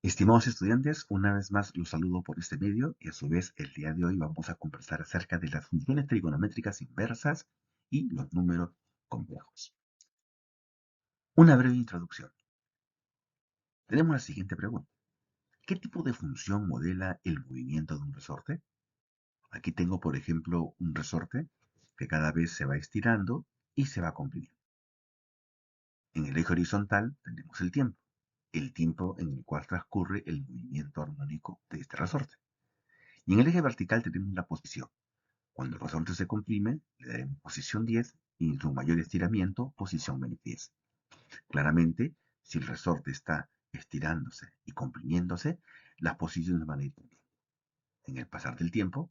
Estimados estudiantes, una vez más los saludo por este medio y a su vez el día de hoy vamos a conversar acerca de las funciones trigonométricas inversas y los números complejos. Una breve introducción. Tenemos la siguiente pregunta. ¿Qué tipo de función modela el movimiento de un resorte? Aquí tengo, por ejemplo, un resorte que cada vez se va estirando y se va comprimiendo. En el eje horizontal tenemos el tiempo en el cual transcurre el movimiento armónico de este resorte. Y en el eje vertical tenemos la posición. Cuando el resorte se comprime, le daremos posición 10 y en su mayor estiramiento, posición menos 10. Claramente, si el resorte está estirándose y comprimiéndose, las posiciones van a ir cambiando. En el pasar del tiempo,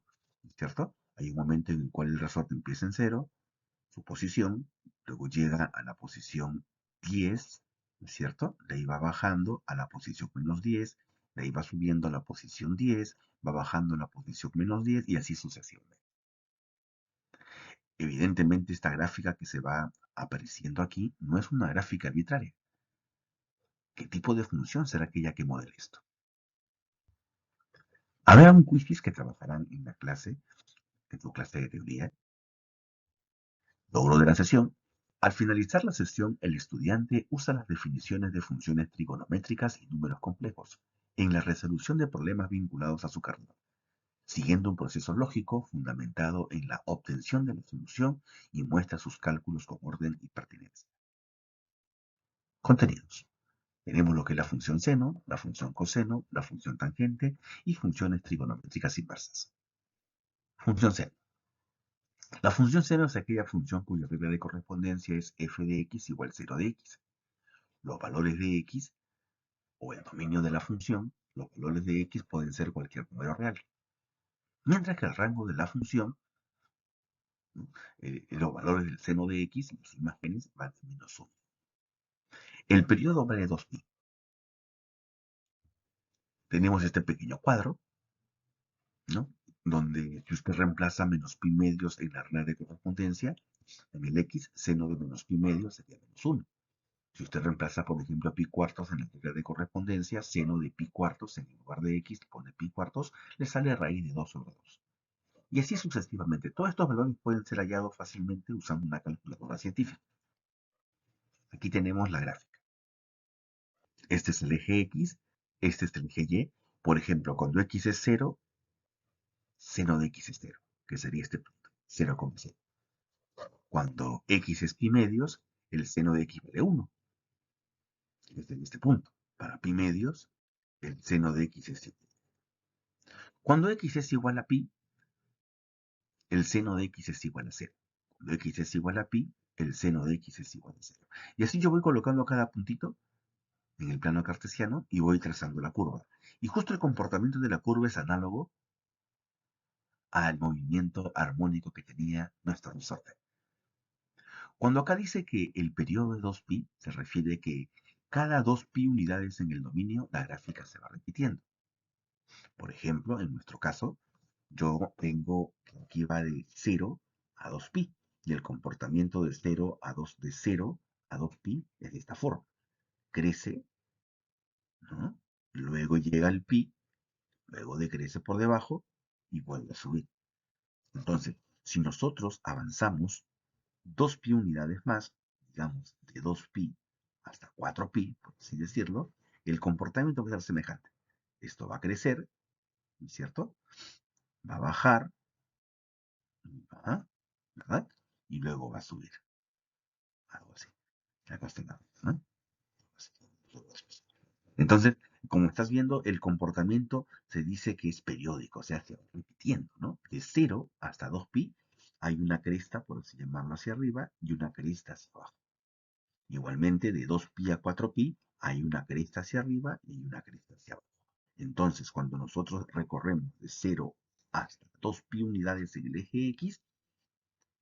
¿cierto? Hay un momento en el cual el resorte empieza en 0, su posición, luego llega a la posición 10, ¿cierto? De ahí va bajando a la posición menos 10, de ahí va subiendo a la posición 10, va bajando a la posición menos 10 y así sucesivamente. Evidentemente, esta gráfica que se va apareciendo aquí no es una gráfica arbitraria. ¿Qué tipo de función será aquella que modele esto? Habrá un quizzes que trabajarán en la clase, en tu clase de teoría. Logro de la sesión. Al finalizar la sesión, el estudiante usa las definiciones de funciones trigonométricas y números complejos en la resolución de problemas vinculados a su carrera, siguiendo un proceso lógico fundamentado en la obtención de la solución y muestra sus cálculos con orden y pertinencia. Contenidos. Tenemos lo que es la función seno, la función coseno, la función tangente y funciones trigonométricas inversas. Función seno. La función seno es aquella función cuya regla de correspondencia es f de x igual 0 de x. Los valores de x o el dominio de la función, los valores de x pueden ser cualquier número real. Mientras que el rango de la función, los valores del seno de x, las imágenes van de menos 1. El periodo vale 2pi. Tenemos este pequeño cuadro, ¿no? Donde si usted reemplaza menos pi medios en la regla de correspondencia, en el x, seno de menos pi medios sería menos 1. Si usted reemplaza, por ejemplo, pi cuartos en la regla de correspondencia, seno de pi cuartos en lugar de x, pone pi cuartos, le sale raíz de 2 sobre 2. Y así sucesivamente. Todos estos valores pueden ser hallados fácilmente usando una calculadora científica. Aquí tenemos la gráfica. Este es el eje x, este es el eje y. Por ejemplo, cuando x es 0, seno de x es 0, que sería este punto, 0,0. Cuando x es pi medios, el seno de x vale 1. Desde este punto. Para pi medios, el seno de x es 7. Cuando x es igual a pi, el seno de x es igual a 0. Cuando x es igual a pi, el seno de x es igual a 0. Y así yo voy colocando cada puntito en el plano cartesiano y voy trazando la curva. Y justo el comportamiento de la curva es análogo al movimiento armónico que tenía nuestro resorte. Cuando acá dice que el periodo de 2pi, se refiere que cada 2pi unidades en el dominio, la gráfica se va repitiendo. Por ejemplo, en nuestro caso, yo tengo que aquí va de 0 a 2pi. Y el comportamiento de 0 a 2pi es de esta forma. Crece, ¿no? Luego llega al pi, luego decrece por debajo y vuelve a subir. Entonces, si nosotros avanzamos 2pi unidades más, digamos de 2pi hasta 4pi, por así decirlo, el comportamiento va a ser semejante. Esto va a crecer, ¿cierto? Va a bajar, ¿verdad? Y luego va a subir. Algo así. Acá está, ¿no? Entonces, como estás viendo, el comportamiento se dice que es periódico, o sea, se va repitiendo, ¿no? De 0 hasta 2pi hay una cresta, por así llamarlo, hacia arriba y una cresta hacia abajo. Igualmente, de 2pi a 4pi hay una cresta hacia arriba y una cresta hacia abajo. Entonces, cuando nosotros recorremos de 0 hasta 2pi unidades en el eje X,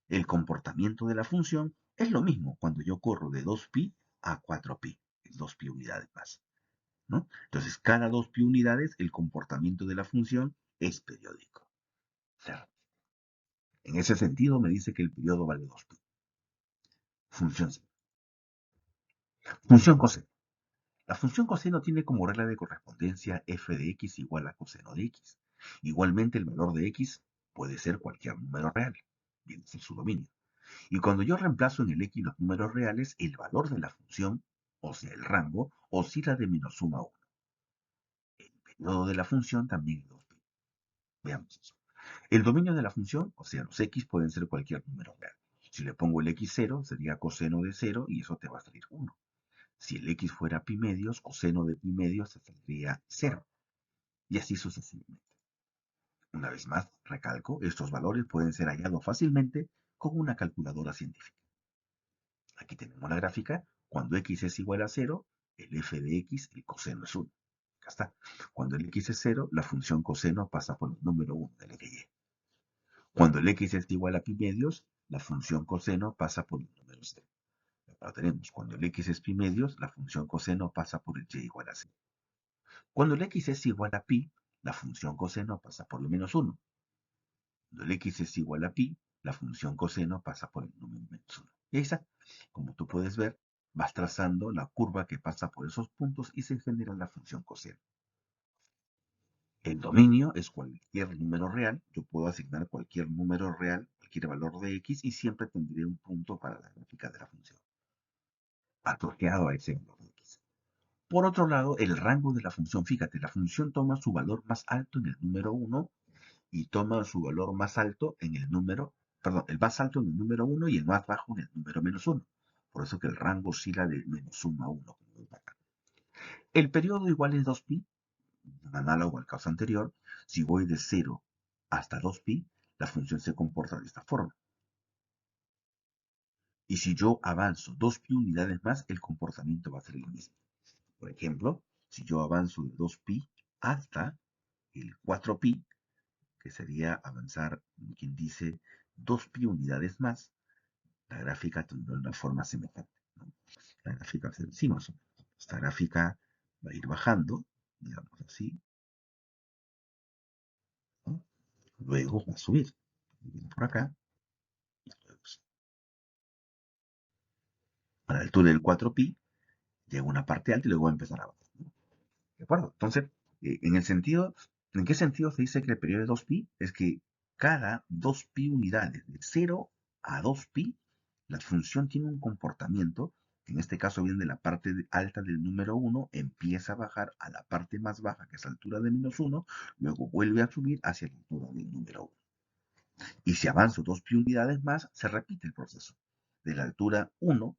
el comportamiento de la función es lo mismo cuando yo corro de 2pi a 4pi, es 2pi unidades más, ¿no? Entonces, cada 2pi unidades, el comportamiento de la función es periódico. O sea, en ese sentido me dice que el periodo vale 2pi. Función C. Función coseno. La función coseno tiene como regla de correspondencia f de x igual a coseno de x. Igualmente, el valor de x puede ser cualquier número real, viene a ser su dominio. Y cuando yo reemplazo en el x los números reales, el valor de la función, o sea, el rango, oscila de menos 1 a 1. El periodo de la función también es 2pi. Veamos eso. El dominio de la función, o sea, los x pueden ser cualquier número real. Si le pongo el x0, sería coseno de 0 y eso te va a salir 1. Si el x fuera pi medios, coseno de pi medios te saldría 0. Y así sucesivamente. Una vez más, recalco, estos valores pueden ser hallados fácilmente con una calculadora científica. Aquí tenemos la gráfica. Cuando x es igual a 0, el f de x, el coseno es 1. Acá está. Cuando el x es 0, la función coseno pasa por el número 1 del y. Cuando el x es igual a pi medios, la función coseno pasa por el número 0. Ahora tenemos, cuando el x es pi medios, la función coseno pasa por el y igual a 0. Cuando el x es igual a pi, la función coseno pasa por el menos 1. Cuando el x es igual a pi, la función coseno pasa por el número menos 1. Y ahí está. Como tú puedes ver, vas trazando la curva que pasa por esos puntos y se genera la función coseno. El dominio es cualquier número real. Yo puedo asignar cualquier número real, cualquier valor de x, y siempre tendré un punto para la gráfica de la función, asociado a ese valor de x. Por otro lado, el rango de la función, fíjate, la función toma su valor más alto en el número 1 y toma su valor más alto en el número, perdón, el más alto en el número 1 y el más bajo en el número menos 1. Por eso que el rango oscila de menos 1 a 1, como ves acá. El periodo igual es 2pi, análogo al caso anterior. Si voy de 0 hasta 2pi, la función se comporta de esta forma. Y si yo avanzo 2pi unidades más, el comportamiento va a ser el mismo. Por ejemplo, si yo avanzo de 2pi hasta el 4pi, que sería avanzar, quien dice, 2pi unidades más, la gráfica tendrá una forma semejante, ¿no? La gráfica va a ser así más o menos. Esta gráfica va a ir bajando, digamos así, ¿no? Luego va a subir. Viene por acá, pues, a la altura del 4pi, llega una parte alta y luego va a empezar a bajar, ¿no? ¿De acuerdo? Entonces, en el sentido, ¿en qué sentido se dice que el periodo de 2pi? Es que cada 2pi unidades, de 0 a 2pi, la función tiene un comportamiento, que en este caso viene de la parte alta del número 1, empieza a bajar a la parte más baja, que es la altura de menos 1, luego vuelve a subir hacia la altura del número 1. Y si avanzo 2pi unidades más, se repite el proceso. De la altura 1,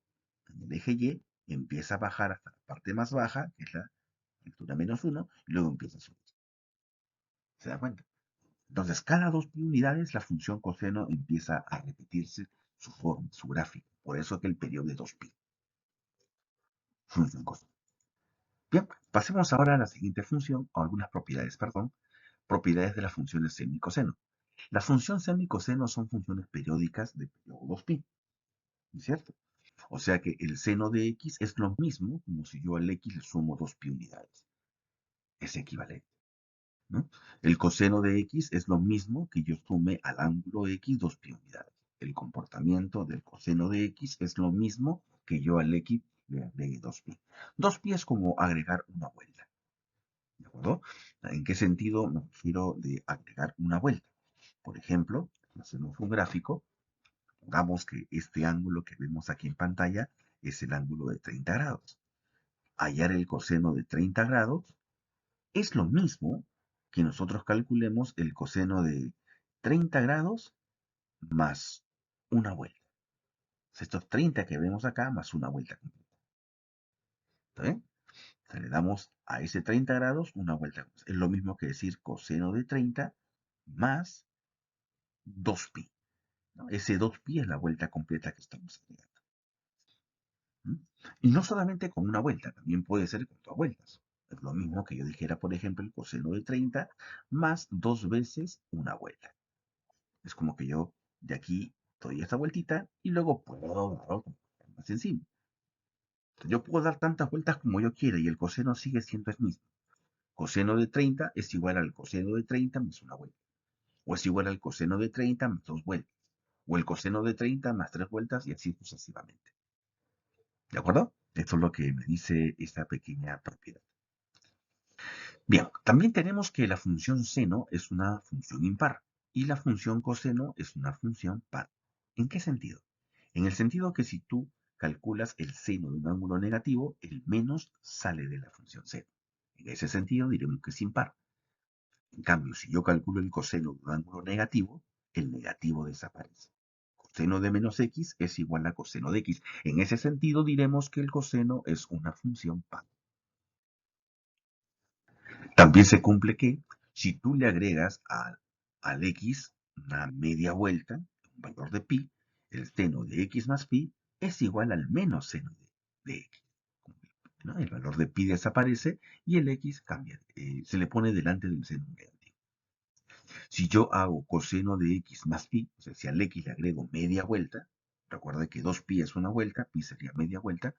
en el eje Y, empieza a bajar hasta la parte más baja, que es la altura menos 1, y luego empieza a subir. ¿Se da cuenta? Entonces, cada 2pi unidades, la función coseno empieza a repetirse su forma, su gráfico. Por eso que el periodo de 2pi. Función coseno. Bien, pasemos ahora a la siguiente función, o algunas propiedades, perdón. Propiedades de las funciones seno y coseno. La función seno y coseno son funciones periódicas de periodo 2pi, ¿no es cierto? O sea que el seno de x es lo mismo como si yo al x le sumo 2pi unidades. Es equivalente, ¿no? El coseno de x es lo mismo que yo sume al ángulo x 2pi unidades. El comportamiento del coseno de x es lo mismo que yo al x le agregue 2pi. 2pi es como agregar una vuelta, ¿de acuerdo? ¿En qué sentido me refiero de agregar una vuelta? Por ejemplo, hacemos un gráfico. Pongamos que este ángulo que vemos aquí en pantalla es el ángulo de 30 grados. Hallar el coseno de 30 grados es lo mismo que nosotros calculemos el coseno de 30 grados más una vuelta. Estos 30 que vemos acá más una vuelta completa. ¿Está bien? O sea, le damos a ese 30 grados una vuelta. Es lo mismo que decir coseno de 30 más 2pi, ¿no? Ese 2pi es la vuelta completa que estamos agregando. ¿Mm? Y no solamente con una vuelta, también puede ser con dos vueltas. Es lo mismo que yo dijera, por ejemplo, el coseno de 30 más dos veces una vuelta. Es como que yo de aquí doy esta vueltita y luego puedo dar otra más encima. Entonces, yo puedo dar tantas vueltas como yo quiera y el coseno sigue siendo el mismo. Coseno de 30 es igual al coseno de 30 más una vuelta. O es igual al coseno de 30 más dos vueltas. O el coseno de 30 más tres vueltas y así sucesivamente. ¿De acuerdo? Esto es lo que me dice esta pequeña propiedad. Bien, también tenemos que la función seno es una función impar y la función coseno es una función par. ¿En qué sentido? En el sentido que si tú calculas el seno de un ángulo negativo, el menos sale de la función seno. En ese sentido diremos que es impar. En cambio, si yo calculo el coseno de un ángulo negativo, el negativo desaparece. Coseno de menos x es igual a coseno de x. En ese sentido diremos que el coseno es una función par. También se cumple que si tú le agregas al x una media vuelta, un valor de pi, el seno de x más pi es igual al menos seno de x. ¿No? El valor de pi desaparece y el x cambia, se le pone delante del seno negativo. Si yo hago coseno de x más pi, o sea, si al x le agrego media vuelta, recuerda que 2pi es una vuelta, pi sería media vuelta,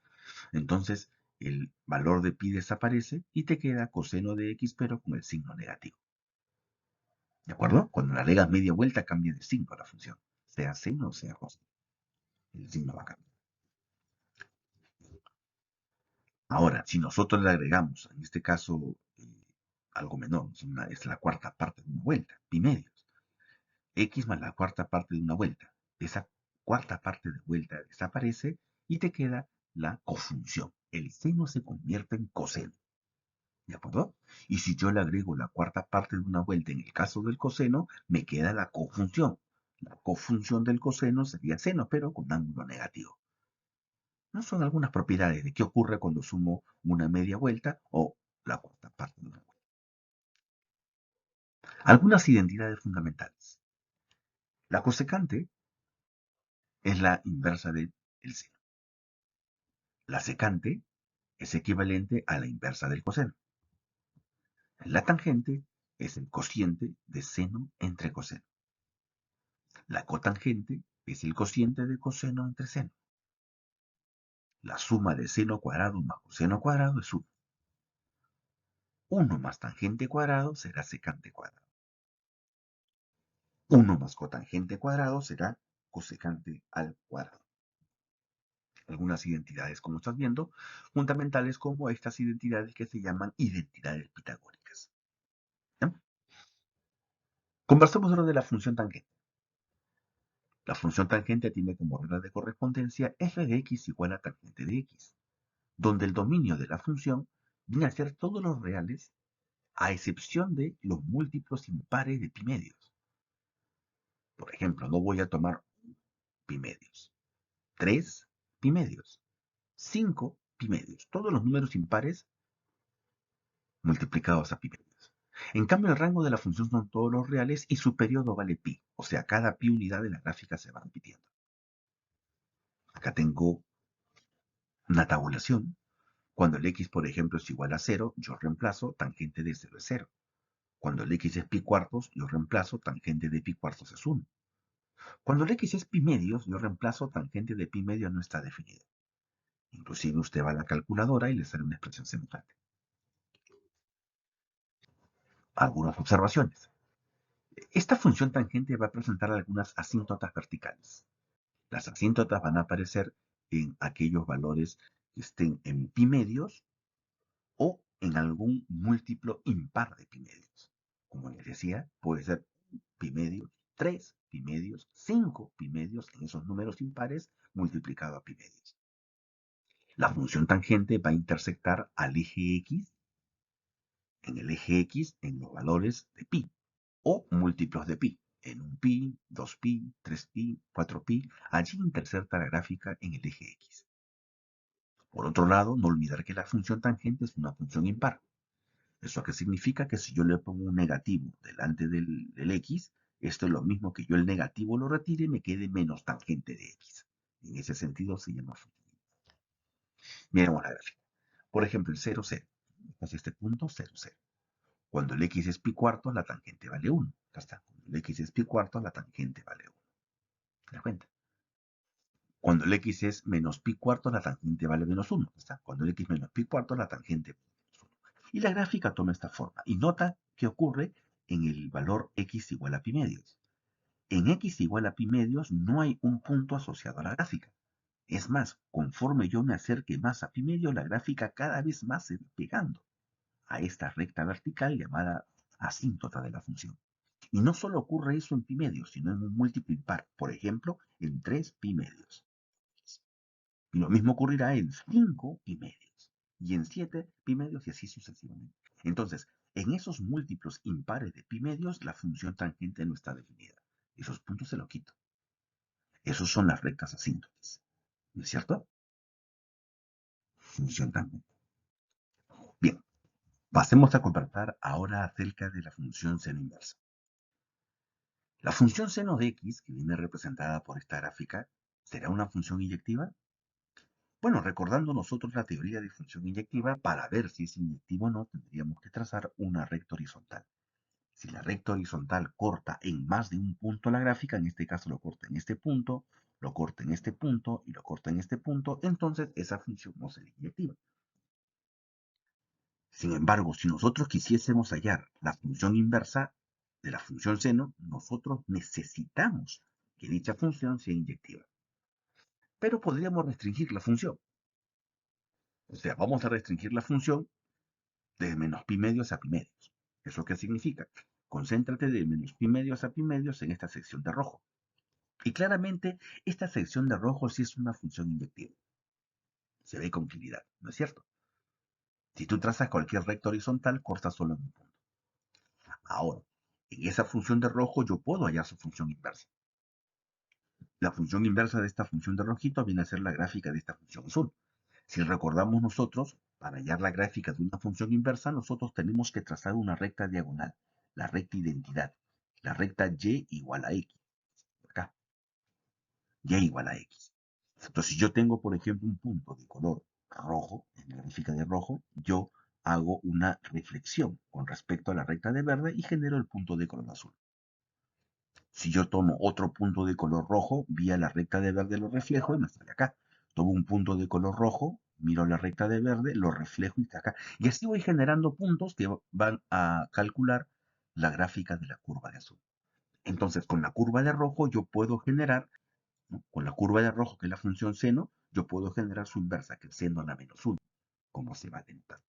entonces el valor de pi desaparece y te queda coseno de x pero con el signo negativo. ¿De acuerdo? Cuando le agregas media vuelta cambia de signo la función, sea seno o sea coseno. El signo va a cambiar. Ahora, si nosotros le agregamos, en este caso, algo menor, es la cuarta parte de una vuelta, pi medios, x más la cuarta parte de una vuelta. Esa cuarta parte de vuelta desaparece y te queda la cofunción. El seno se convierte en coseno. ¿De acuerdo? Y si yo le agrego la cuarta parte de una vuelta en el caso del coseno, me queda la cofunción. La cofunción del coseno sería seno, pero con ángulo negativo. ¿No? Son algunas propiedades de qué ocurre cuando sumo una media vuelta o la cuarta parte de una vuelta. Algunas identidades fundamentales. La cosecante es la inversa del seno. La secante es equivalente a la inversa del coseno. La tangente es el cociente de seno entre coseno. La cotangente es el cociente de coseno entre seno. La suma de seno cuadrado más coseno cuadrado es 1. 1 más tangente cuadrado será secante cuadrado. 1 más cotangente cuadrado será cosecante al cuadrado. Algunas identidades, como estás viendo, fundamentales como estas identidades que se llaman identidades pitagóricas. ¿Ya? Conversemos ahora de la función tangente. La función tangente tiene como regla de correspondencia f de x igual a tangente de x, donde el dominio de la función viene a ser todos los reales a excepción de los múltiplos impares de pi medios. Por ejemplo, no voy a tomar pi medios, 3 pi medios, 5 pi medios, todos los números impares multiplicados a pi medios. En cambio, el rango de la función son todos los reales y su periodo vale pi, o sea, cada pi unidad de la gráfica se va repitiendo. Acá tengo una tabulación. Cuando el x, por ejemplo, es igual a 0, yo reemplazo tangente de 0 es 0. Cuando el x es pi cuartos, yo reemplazo tangente de pi cuartos es 1. Cuando el x es pi medios, yo reemplazo tangente de pi medio no está definido. Inclusive usted va a la calculadora y le sale una expresión semejante. Algunas observaciones. Esta función tangente va a presentar algunas asíntotas verticales. Las asíntotas van a aparecer en aquellos valores que estén en pi medios o en algún múltiplo impar de pi medios. Como les decía, puede ser pi medios, 3 pi medios, 5 pi medios en esos números impares multiplicado a pi medios. La función tangente va a intersectar al eje x, en el eje x en los valores de pi o múltiplos de pi. En un pi, 2pi, 3pi, 4pi, allí intersecta la gráfica en el eje x. Por otro lado, no olvidar que la función tangente es una función impar. ¿Eso qué significa? Que si yo le pongo un negativo delante del x, esto es lo mismo que yo el negativo lo retire y me quede menos tangente de x. En ese sentido se llama función impar. Miremos la gráfica. Por ejemplo, el 0, 0. Hacia este punto, 0, 0. Cuando el x es pi cuartos, la tangente vale 1. Acá está. Cuando el x es pi cuartos, la tangente vale 1. ¿Te das cuenta? Cuando el x es menos pi cuartos, la tangente vale menos 1. Acá está. Cuando el x es menos pi cuartos, la tangente vale menos 1. Y la gráfica toma esta forma. Y nota qué ocurre en el valor x igual a pi medios. En x igual a pi medios no hay un punto asociado a la gráfica. Es más, conforme yo me acerque más a pi medio, la gráfica cada vez más se va pegando a esta recta vertical llamada asíntota de la función. Y no solo ocurre eso en pi medios, sino en un múltiplo impar, por ejemplo, en 3 pi medios. Y lo mismo ocurrirá en 5 pi medios, y en 7 pi medios, y así sucesivamente. Entonces, en esos múltiplos impares de pi medios, la función tangente no está definida. Esos puntos se los quito. Esos son las rectas asíntotas. ¿No es cierto? Función tangente. Bien, pasemos a conversar ahora acerca de la función seno inversa. La función seno de x, que viene representada por esta gráfica, ¿será una función inyectiva? Bueno, recordando nosotros la teoría de función inyectiva, para ver si es inyectiva o no, tendríamos que trazar una recta horizontal. Si la recta horizontal corta en más de un punto la gráfica, en este caso lo corta en este punto, lo corta en este punto y lo corta en este punto, entonces esa función no sería inyectiva. Sin embargo, si nosotros quisiésemos hallar la función inversa de la función seno, nosotros necesitamos que dicha función sea inyectiva. Pero podríamos restringir la función. O sea, vamos a restringir la función de menos pi medios a pi medios. ¿Eso qué significa? Concéntrate de menos pi medios a pi medios en esta sección de rojo. Y claramente, esta sección de rojo sí es una función inyectiva. Se ve con claridad, ¿no es cierto? Si tú trazas cualquier recta horizontal, corta solo en un punto. Ahora, en esa función de rojo yo puedo hallar su función inversa. La función inversa de esta función de rojito viene a ser la gráfica de esta función azul. Si recordamos nosotros, para hallar la gráfica de una función inversa, nosotros tenemos que trazar una recta diagonal, la recta identidad, la recta y igual a x. Acá, y igual a x. Entonces, si yo tengo, por ejemplo, un punto de color rojo, en la gráfica de rojo, yo hago una reflexión con respecto a la recta de verde y genero el punto de color azul. Si yo tomo otro punto de color rojo, vía la recta de verde lo reflejo y me sale acá. Tomo un punto de color rojo, miro la recta de verde, lo reflejo y está acá. Y así voy generando puntos que van a calcular la gráfica de la curva de azul. Entonces, con la curva de rojo yo puedo generar, ¿no? Con la curva de rojo, que es la función seno, yo puedo generar su inversa, que es seno a la menos 1, como se va a denotar.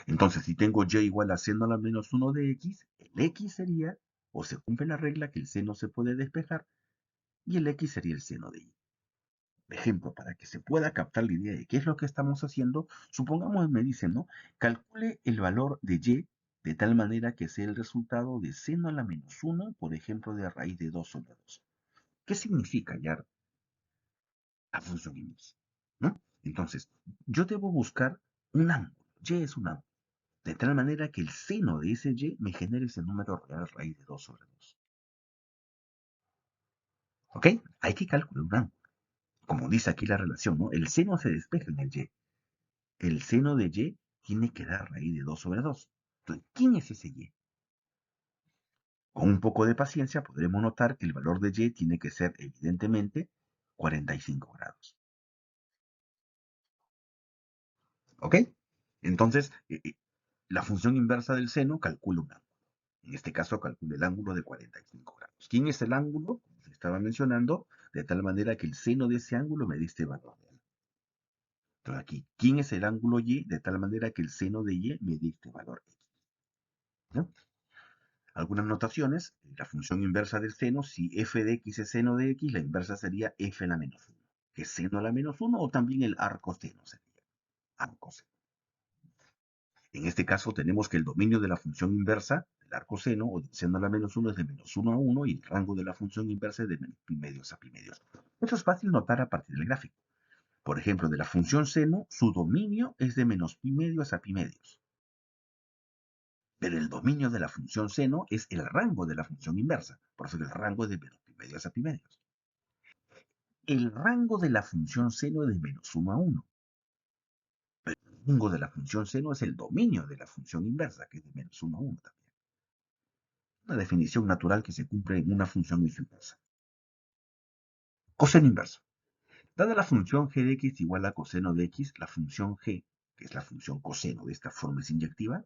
Entonces, si tengo y igual a seno a la menos 1 de x, el x sería, o se cumple la regla que el seno se puede despejar, y el x sería el seno de y. Por ejemplo, para que se pueda captar la idea de qué es lo que estamos haciendo, supongamos me dicen, ¿no? Calcule el valor de y de tal manera que sea el resultado de seno a la menos 1, por ejemplo, de raíz de 2 sobre 2. ¿Qué significa hallar la función inversa? ¿No? Entonces, yo debo buscar un ángulo. Y es un ángulo. De tal manera que el seno de ese y me genere ese número real raíz de 2 sobre 2. ¿Ok? Hay que calcular un ángulo. Como dice aquí la relación, ¿no? El seno se despeja en el y. El seno de y tiene que dar raíz de 2 sobre 2. Entonces, ¿quién es ese y? Con un poco de paciencia podremos notar que el valor de y tiene que ser, evidentemente, 45 grados. ¿Ok? Entonces, la función inversa del seno calcula un ángulo. En este caso, calcula el ángulo de 45 grados. ¿Quién es el ángulo? Como se estaba mencionando, de tal manera que el seno de ese ángulo me dé este valor real. Entonces aquí, ¿quién es el ángulo y? De tal manera que el seno de y me dé este valor x. ¿No? Algunas notaciones, la función inversa del seno, si f de x es seno de x, la inversa sería f a la menos 1, que es seno a la menos 1, o también el arco seno sería, arco seno. En este caso tenemos que el dominio de la función inversa del arco seno o del seno a la menos 1 es de menos 1 a 1 y el rango de la función inversa es de menos pi medios a pi medios. Eso es fácil notar a partir del gráfico. Por ejemplo, de la función seno, su dominio es de menos pi medios a pi medios. Pero el dominio de la función seno es el rango de la función inversa. Por eso el rango es de menos pi medios a pi medios. El rango de la función seno es de menos 1 a 1. Pero el rango de la función seno es el dominio de la función inversa, que es de menos 1 a 1 también. Una definición natural que se cumple en una función y su inversa. Coseno inverso. Dada la función g de x igual a coseno de x, la función g, que es la función coseno de esta forma es inyectiva,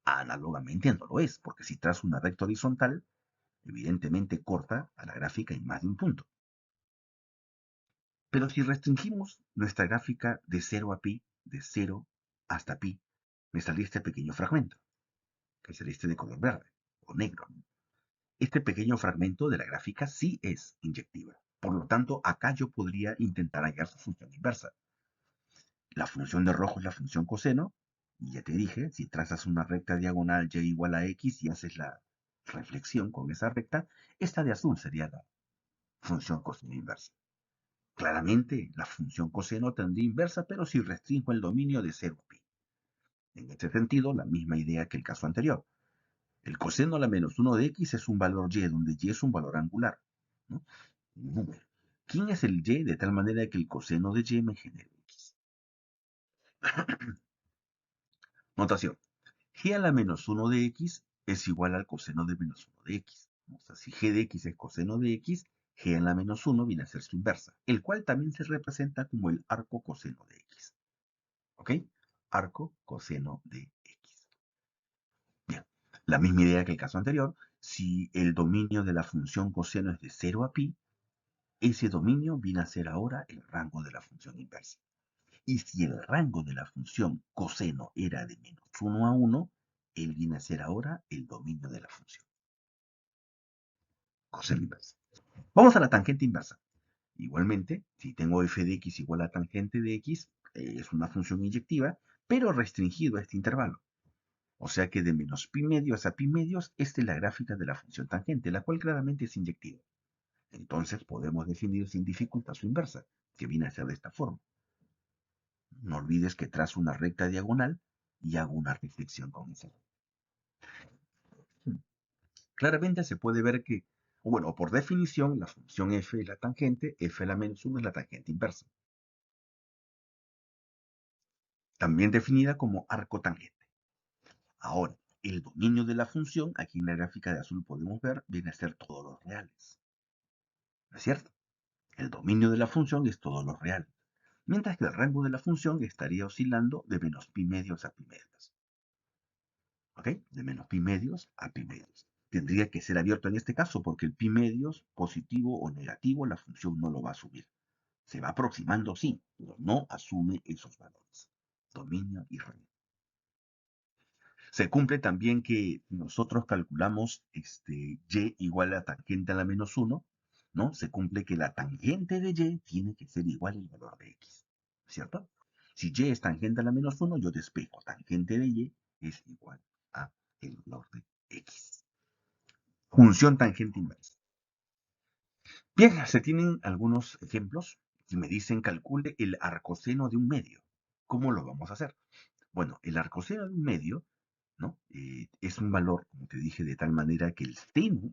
análogamente no lo es, porque si trazo una recta horizontal, evidentemente corta a la gráfica en más de un punto. Pero si restringimos nuestra gráfica de 0 a pi, de 0 hasta pi, me salió este pequeño fragmento, que sería este de color verde o negro. Este pequeño fragmento de la gráfica sí es inyectiva. Por lo tanto, acá yo podría intentar hallar su función inversa. La función de rojo es la función coseno, y ya te dije, si trazas una recta diagonal y igual a x y haces la reflexión con esa recta, esta de azul sería la función coseno inversa. Claramente, la función coseno tendría inversa, pero si restringo el dominio de 0 a pi. En este sentido, la misma idea que el caso anterior. El coseno a la menos 1 de x es un valor y, donde y es un valor angular, ¿no? Un número. ¿Quién es el y de tal manera que el coseno de y me genere x? Notación. G a la menos 1 de x es igual al coseno de menos 1 de x. O sea, si g de x es coseno de x, g a la menos 1 viene a ser su inversa, el cual también se representa como el arco coseno de x. ¿Ok? Arco coseno de x. Bien, la misma idea que el caso anterior. Si el dominio de la función coseno es de 0 a pi, ese dominio viene a ser ahora el rango de la función inversa. Y si el rango de la función coseno era de menos 1 a 1, él viene a ser ahora el dominio de la función coseno inversa. Vamos a la tangente inversa. Igualmente, si tengo f de x igual a tangente de x, es una función inyectiva, pero restringido a este intervalo. O sea que de menos pi medios a pi medios, esta es la gráfica de la función tangente, la cual claramente es inyectiva. Entonces podemos definir sin dificultad su inversa, que viene a ser de esta forma. No olvides que trazo una recta diagonal y hago una reflexión con esa. Claramente se puede ver que, bueno, por definición, la función f es la tangente, f a la menos 1 es la tangente inversa. También definida como arco tangente. Ahora, el dominio de la función, aquí en la gráfica de azul podemos ver, viene a ser todos los reales. ¿No es cierto? El dominio de la función es todos los reales, mientras que el rango de la función estaría oscilando de menos pi medios a pi medios. ¿Ok? De menos pi medios a pi medios. Tendría que ser abierto en este caso porque el pi medios, positivo o negativo, la función no lo va a asumir. Se va aproximando, sí, pero no asume esos valores. Dominio y rango. Se cumple también que nosotros calculamos y igual a tangente a la menos 1, ¿no? Se cumple que la tangente de y tiene que ser igual al valor de x, ¿cierto? Si y es tangente a la menos 1, yo despejo tangente de y es igual a el valor de x. Función tangente inversa. Bien, se tienen algunos ejemplos y me dicen calcule el arcoseno de un medio. ¿Cómo lo vamos a hacer? Bueno, el arcoseno de un medio, ¿no? Es un valor, como te dije, de tal manera que el seno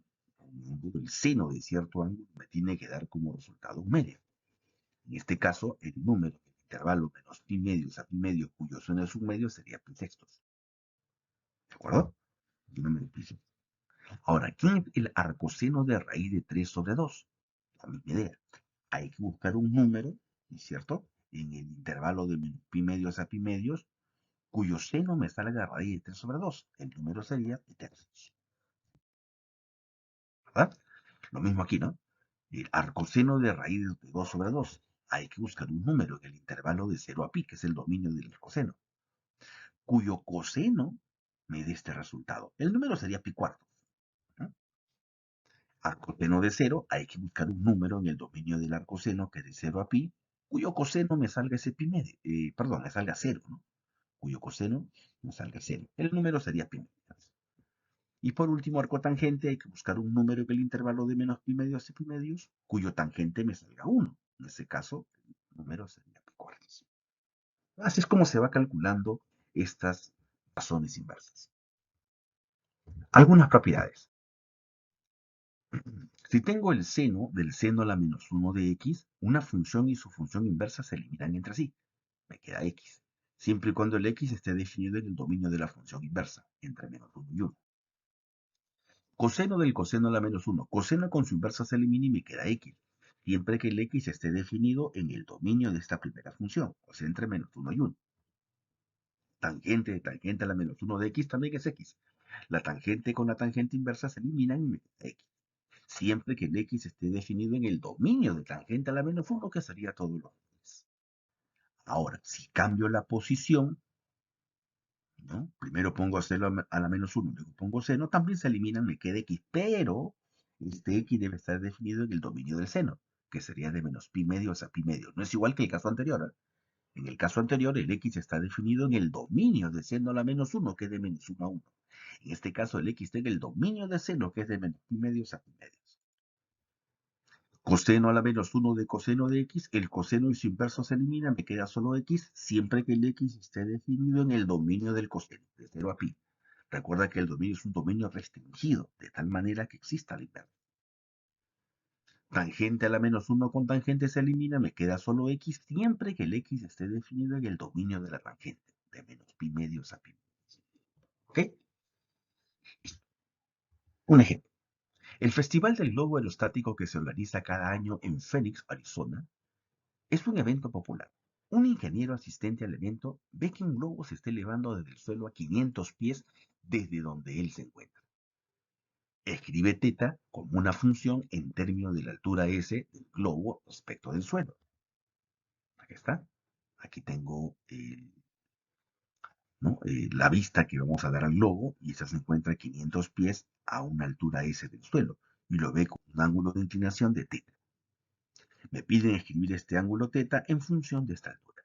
de cierto ángulo me tiene que dar como resultado un medio. En este caso, el número del intervalo menos pi medios a pi medio, cuyo seno es un medio, sería pi sextos. ¿De acuerdo? El número pi sextos. Ahora, ¿quién es el arcoseno de raíz de 3 sobre 2? La misma idea. Hay que buscar un número, ¿no es cierto? En el intervalo de pi medios a pi medios, cuyo seno me salga a raíz de 3 sobre 2. El número sería pi tercios. ¿Verdad? Lo mismo aquí, ¿no? El arcoseno de raíz de 2 sobre 2. Hay que buscar un número en el intervalo de 0 a pi, que es el dominio del arcoseno, cuyo coseno me dé este resultado. El número sería pi cuartos. ¿No? Arcoseno de 0, hay que buscar un número en el dominio del arcoseno que es de 0 a pi, cuyo coseno me salga ese pi medio, perdón, me salga 0, ¿no? Cuyo coseno me salga 0. El número sería pi medio. Y por último, arco tangente, hay que buscar un número en el intervalo de menos pi medios y pi medios, cuyo tangente me salga 1. En ese caso, el número sería pi cuartos. Así es como se va calculando estas razones inversas. Algunas propiedades. Si tengo el seno del seno a la menos 1 de x, una función y su función inversa se eliminan entre sí. Me queda x, siempre y cuando el x esté definido en el dominio de la función inversa, entre menos 1 y 1. Coseno del coseno a la menos 1. Coseno con su inversa se elimina y me queda x, siempre que el x esté definido en el dominio de esta primera función, o sea, entre menos 1 y 1. Tangente de tangente a la menos 1 de x también es x. La tangente con la tangente inversa se eliminan y me queda x. siempre que el x esté definido en el dominio de tangente a la menos 1, que sería todos los x. Ahora, si cambio la posición, ¿no? Primero pongo seno a la menos 1, luego pongo seno, también se eliminan, me queda x, pero este x debe estar definido en el dominio del seno, que sería de menos pi medios a pi medios. No es igual que el caso anterior, ¿eh? En el caso anterior, el x está definido en el dominio de seno a la menos 1, que es de menos 1 a 1. En este caso, el x está en el dominio de seno, que es de menos pi medios a pi medios. Coseno a la menos 1 de coseno de x, el coseno y su inverso se eliminan, me queda solo x, siempre que el x esté definido en el dominio del coseno, de 0 a pi. Recuerda que el dominio es un dominio restringido, de tal manera que exista la inversa. Tangente a la menos 1 con tangente se elimina, me queda solo x, siempre que el x esté definido en el dominio de la tangente, de menos pi medios a pi. ¿Ok? Un ejemplo. El Festival del Globo Aerostático que se organiza cada año en Phoenix, Arizona, es un evento popular. Un ingeniero asistente al evento ve que un globo se está elevando desde el suelo a 500 pies desde donde él se encuentra. Escribe teta como una función en términos de la altura s del globo respecto del suelo. Aquí está. Aquí tengo ¿no? La vista que vamos a dar al globo y esa se encuentra a 500 pies a una altura s del suelo y lo ve con un ángulo de inclinación de teta. Me piden escribir este ángulo teta en función de esta altura.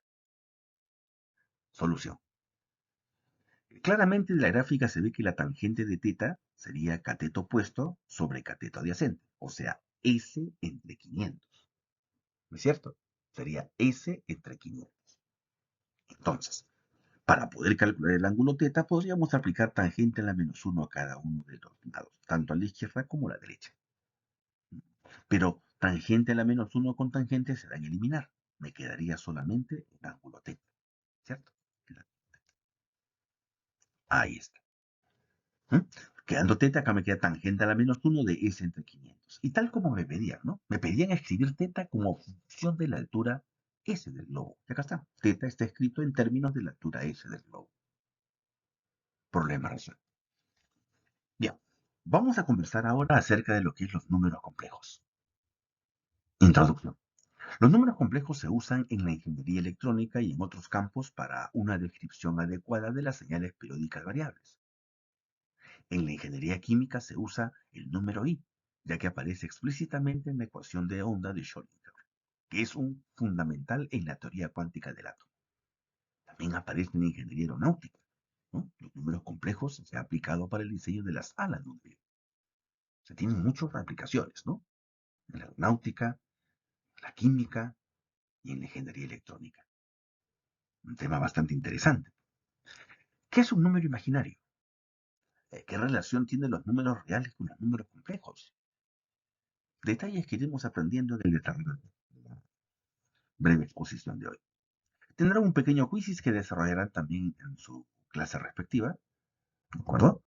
Solución. Claramente en la gráfica se ve que la tangente de teta sería cateto opuesto sobre cateto adyacente, o sea, S entre 500. ¿No es cierto? Sería S entre 500. Entonces, para poder calcular el ángulo teta, podríamos aplicar tangente a la menos 1 a cada uno de los lados, tanto a la izquierda como a la derecha. Pero tangente a la menos 1 con tangente se dan a eliminar. Me quedaría solamente el ángulo teta, ¿cierto? Ahí está. ¿Mm? Quedando teta, acá me queda tangente a la menos 1 de S entre 500. Y tal como me pedían, ¿no? Me pedían escribir teta como función de la altura S del globo. Y acá está. Teta está escrito en términos de la altura S del globo. Problema resuelto. Bien, vamos a conversar ahora acerca de lo que es los números complejos. Introducción. Los números complejos se usan en la ingeniería electrónica y en otros campos para una descripción adecuada de las señales periódicas variables. En la ingeniería química se usa el número I, ya que aparece explícitamente en la ecuación de onda de Schrödinger, que es un fundamental en la teoría cuántica del átomo. También aparece en la ingeniería aeronáutica, ¿no? Los números complejos se han aplicado para el diseño de las alas de un avión. Se tienen muchas aplicaciones, ¿no? En la aeronáutica, en la química y en la ingeniería electrónica. Un tema bastante interesante. ¿Qué es un número imaginario? ¿Qué relación tienen los números reales con los números complejos? Detalles que iremos aprendiendo en el desarrollo de la breve exposición de hoy. Tendrán un pequeño quiz que desarrollarán también en su clase respectiva, ¿de acuerdo?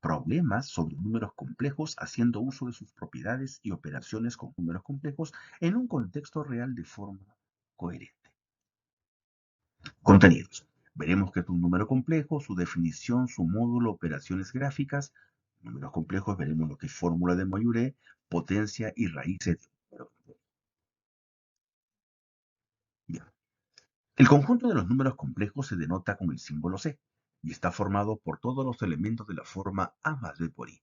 Problemas sobre números complejos haciendo uso de sus propiedades y operaciones con números complejos en un contexto real de forma coherente. Contenidos. Veremos qué es un número complejo, su definición, su módulo, operaciones gráficas. Números complejos, veremos lo que es fórmula de Moyuré, potencia y raíces de un número complejo. Bien. El conjunto de los números complejos se denota con el símbolo C y está formado por todos los elementos de la forma A más B por I.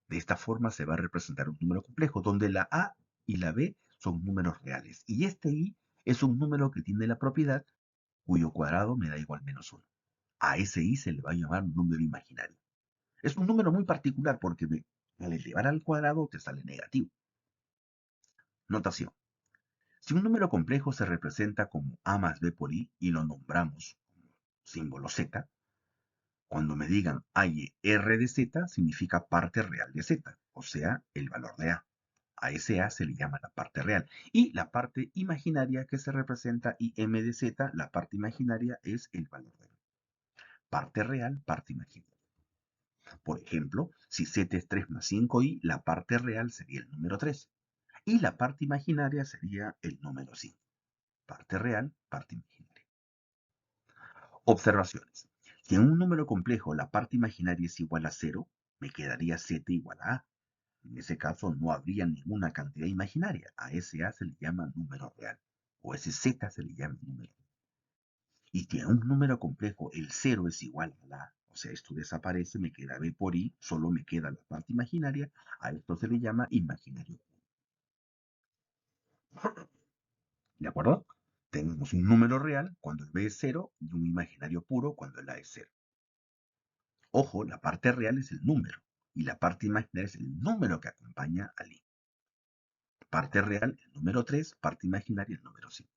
De esta forma se va a representar un número complejo donde la A y la B son números reales y este I es un número que tiene la propiedad cuyo cuadrado me da igual menos 1. A ese I se le va a llamar un número imaginario. Es un número muy particular porque al elevar al cuadrado te sale negativo. Notación. Si un número complejo se representa como A más B por I y lo nombramos como símbolo Z, cuando me digan hay R de Z significa parte real de Z, o sea, el valor de A. A ese A se le llama la parte real. Y la parte imaginaria que se representa IM de Z, la parte imaginaria es el valor de A. Parte real, parte imaginaria. Por ejemplo, si Z es 3 más 5i, la parte real sería el número 3 y la parte imaginaria sería el número 5. Parte real, parte imaginaria. Observaciones. Si en un número complejo la parte imaginaria es igual a 0, me quedaría z igual a A. En ese caso no habría ninguna cantidad imaginaria. A ese A se le llama número real. O ese Z se le llama número real. Y si en un número complejo el 0 es igual a la A, o sea, esto desaparece, me queda B por I, solo me queda la parte imaginaria, a esto se le llama imaginario. ¿De acuerdo? Tenemos un número real cuando el B es 0 y un imaginario puro cuando el A es 0. Ojo, la parte real es el número y la parte imaginaria es el número que acompaña al I. Parte real, el número 3, parte imaginaria, el número 5.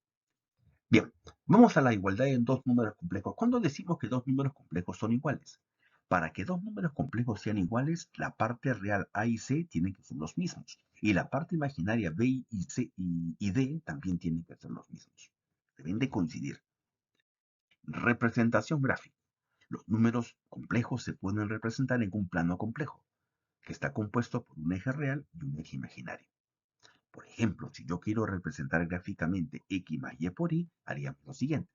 Bien, vamos a la igualdad en dos números complejos. ¿Cuándo decimos que dos números complejos son iguales? Para que dos números complejos sean iguales, la parte real A y C tienen que ser los mismos. Y la parte imaginaria B y C y D también tienen que ser los mismos. Deben de coincidir. Representación gráfica. Los números complejos se pueden representar en un plano complejo, que está compuesto por un eje real y un eje imaginario. Por ejemplo, si yo quiero representar gráficamente X más Y por Y, haríamos lo siguiente.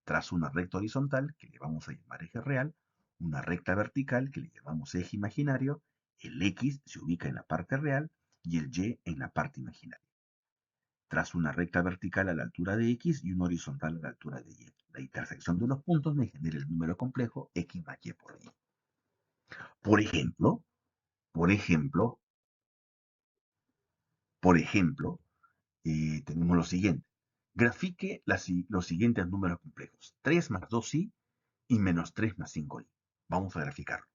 Trazo una recta horizontal, que le vamos a llamar eje real, una recta vertical, que le llamamos eje imaginario, el X se ubica en la parte real y el Y en la parte imaginaria. Trazo una recta vertical a la altura de X y una horizontal a la altura de Y. La intersección de los puntos me genera el número complejo X más Y por Y. Por ejemplo, por ejemplo, por ejemplo, tenemos lo siguiente. Grafique los siguientes números complejos. 3 más 2i y menos 3 más 5i. Vamos a graficarlo.